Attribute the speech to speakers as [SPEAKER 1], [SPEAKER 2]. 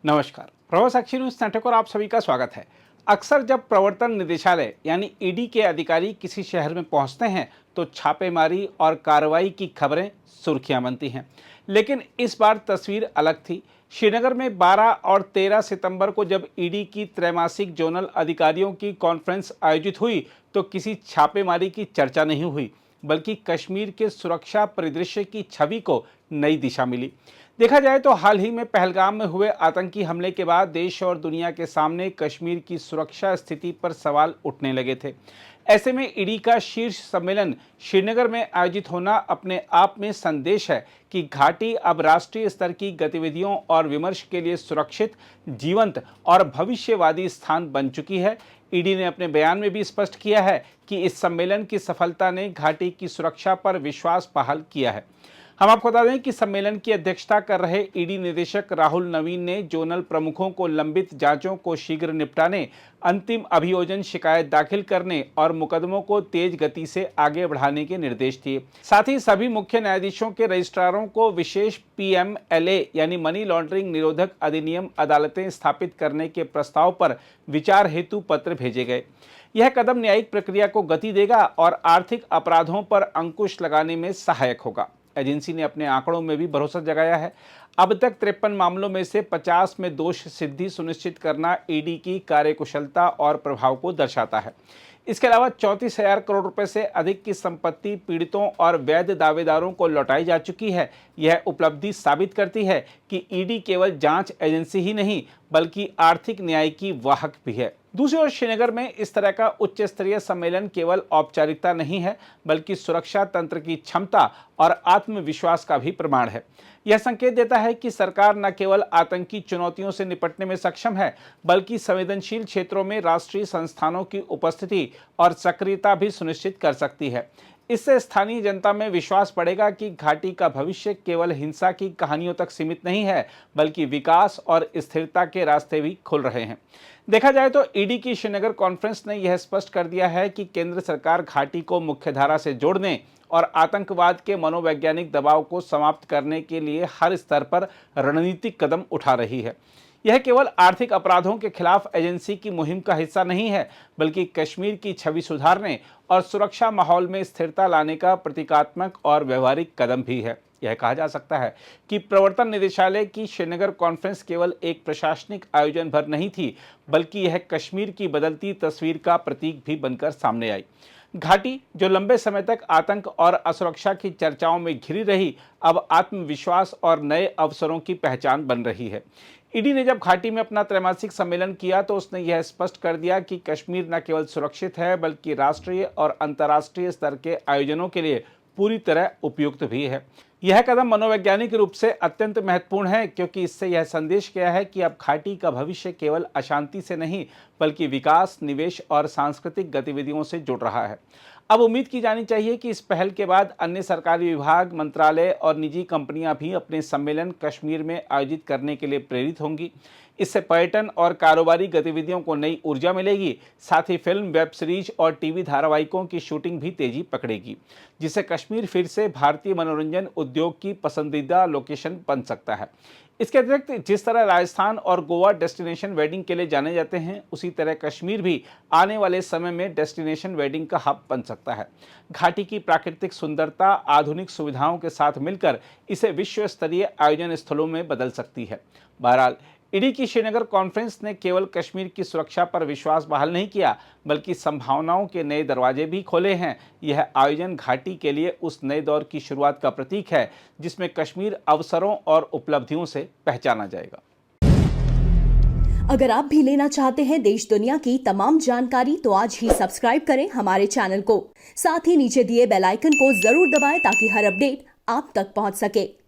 [SPEAKER 1] नमस्कार, प्रभा साक्षी news network और आप सभी का स्वागत है। अक्सर जब प्रवर्तन निदेशालय यानी ईडी के अधिकारी किसी शहर में पहुंचते हैं तो छापेमारी और कार्रवाई की खबरें सुर्खियां बनती हैं। लेकिन इस बार तस्वीर अलग थी। श्रीनगर में 12 और 13 सितंबर को जब ईडी की त्रैमासिक जोनल अधिकारियों की कॉन्फ्रेंस आयोजित हुई तो किसी छापेमारी की चर्चा नहीं हुई, बल्कि कश्मीर के सुरक्षा परिदृश्य की छवि को नई दिशा मिली। देखा जाए तो हाल ही में पहलगाम में हुए आतंकी हमले के बाद देश और दुनिया के सामने कश्मीर की सुरक्षा स्थिति पर सवाल उठने लगे थे। ऐसे में ईडी का शीर्ष सम्मेलन श्रीनगर में आयोजित होना अपने आप में संदेश है कि घाटी अब राष्ट्रीय स्तर की गतिविधियों और विमर्श के लिए सुरक्षित, जीवंत और भविष्यवादी स्थान बन चुकी है। ईडी ने अपने बयान में भी स्पष्ट किया है कि इस सम्मेलन की सफलता ने घाटी की सुरक्षा पर विश्वास बहाल किया है। हम आपको बता दें कि सम्मेलन की अध्यक्षता कर रहे ईडी निदेशक राहुल नवीन ने जोनल प्रमुखों को लंबित जांचों को शीघ्र निपटाने, अंतिम अभियोजन शिकायत दाखिल करने और मुकदमों को तेज गति से आगे बढ़ाने के निर्देश दिए। साथ ही सभी मुख्य न्यायाधीशों के रजिस्ट्रारों को विशेष PMLA यानी मनी लॉन्ड्रिंग निरोधक अधिनियम अदालतें स्थापित करने के प्रस्ताव पर विचार हेतु पत्र भेजे गए। यह कदम न्यायिक प्रक्रिया को गति देगा और आर्थिक अपराधों पर अंकुश लगाने में सहायक होगा। एजेंसी ने अपने आंकड़ों में भी भरोसा जगाया है। अब तक 53 मामलों में से 50 में दोष सिद्धि सुनिश्चित करना ईडी की कार्यकुशलता और प्रभाव को दर्शाता है। इसके अलावा 34,000 करोड़ रुपए से अधिक की संपत्ति पीड़ितों और वैध दावेदारों को लौटाई जा चुकी है। यह उपलब्धि साबित करती है कि ईडी केवल जांच एजेंसी ही नहीं बल्कि आर्थिक न्याय की वाहक भी है। दूसरी ओर श्रीनगर में इस तरह का उच्च स्तरीय सम्मेलन केवल औपचारिकता नहीं है बल्कि सुरक्षा तंत्र की क्षमता और आत्मविश्वास का भी प्रमाण है। यह संकेत देता है कि सरकार न केवल आतंकी चुनौतियों से निपटने में सक्षम है बल्कि संवेदनशील क्षेत्रों में राष्ट्रीय संस्थानों की उपस्थिति और सक्रियता भी सुनिश्चित कर सकती है। इससे स्थानीय जनता में विश्वास बढ़ेगा कि घाटी का भविष्य केवल हिंसा की कहानियों तक सीमित नहीं है बल्कि विकास और स्थिरता के रास्ते भी खुल रहे हैं। देखा जाए तो ईडी की श्रीनगर कॉन्फ्रेंस ने यह स्पष्ट कर दिया है कि केंद्र सरकार घाटी को मुख्यधारा से जोड़ने और आतंकवाद के मनोवैज्ञानिक दबाव को समाप्त करने के लिए हर स्तर पर रणनीतिक कदम उठा रही है। यह केवल आर्थिक अपराधों के खिलाफ एजेंसी की मुहिम का हिस्सा नहीं है बल्कि कश्मीर की छवि सुधारने और सुरक्षा माहौल में स्थिरता लाने का प्रतीकात्मक और व्यवहारिक कदम भी है। यह कहा जा सकता है कि प्रवर्तन निदेशालय की श्रीनगर कॉन्फ्रेंस केवल एक प्रशासनिक आयोजन भर नहीं थी बल्कि यह कश्मीर की बदलती तस्वीर का प्रतीक भी बनकर सामने आई। घाटी जो लंबे समय तक आतंक और असुरक्षा की चर्चाओं में घिरी रही, अब आत्मविश्वास और नए अवसरों की पहचान बन रही है। ईडी ने जब घाटी में अपना त्रैमासिक सम्मेलन किया तो उसने यह स्पष्ट कर दिया कि कश्मीर न केवल सुरक्षित है बल्कि राष्ट्रीय और अंतर्राष्ट्रीय स्तर के आयोजनों के लिए पूरी तरह उपयुक्त भी है। यह कदम मनोवैज्ञानिक रूप से अत्यंत महत्वपूर्ण है क्योंकि इससे यह संदेश गया है कि अब घाटी का भविष्य केवल अशांति से नहीं बल्कि विकास, निवेश और सांस्कृतिक गतिविधियों से जुड़ रहा है। अब उम्मीद की जानी चाहिए कि इस पहल के बाद अन्य सरकारी विभाग, मंत्रालय और निजी कंपनियां भी अपने सम्मेलन कश्मीर में आयोजित करने के लिए प्रेरित होंगी। इससे पर्यटन और कारोबारी गतिविधियों को नई ऊर्जा मिलेगी। साथ ही फिल्म, वेब सीरीज और टीवी धारावाहिकों की शूटिंग भी तेजी पकड़ेगी, जिससे कश्मीर फिर से भारतीय मनोरंजन उद्योग की पसंदीदा लोकेशन बन सकता है। इसके अतिरिक्त जिस तरह राजस्थान और गोवा डेस्टिनेशन वेडिंग के लिए जाने जाते हैं, उसी तरह कश्मीर भी आने वाले समय में डेस्टिनेशन वेडिंग का हब बन सकता है। घाटी की प्राकृतिक सुंदरता आधुनिक सुविधाओं के साथ मिलकर इसे विश्व स्तरीय आयोजन स्थलों में बदल सकती है। बहरहाल ईडी की श्रीनगर कॉन्फ्रेंस ने केवल कश्मीर की सुरक्षा पर विश्वास बहाल नहीं किया बल्कि संभावनाओं के नए दरवाजे भी खोले हैं। यह आयोजन घाटी के लिए उस नए दौर की शुरुआत का प्रतीक है जिसमें कश्मीर अवसरों और उपलब्धियों से पहचाना जाएगा।
[SPEAKER 2] अगर आप भी लेना चाहते हैं देश दुनिया की तमाम जानकारी तो आज ही सब्सक्राइब करें हमारे चैनल को। साथ ही नीचे दिए बेल आइकन को जरूर दबाएं ताकि हर अपडेट आप तक पहुंच सके।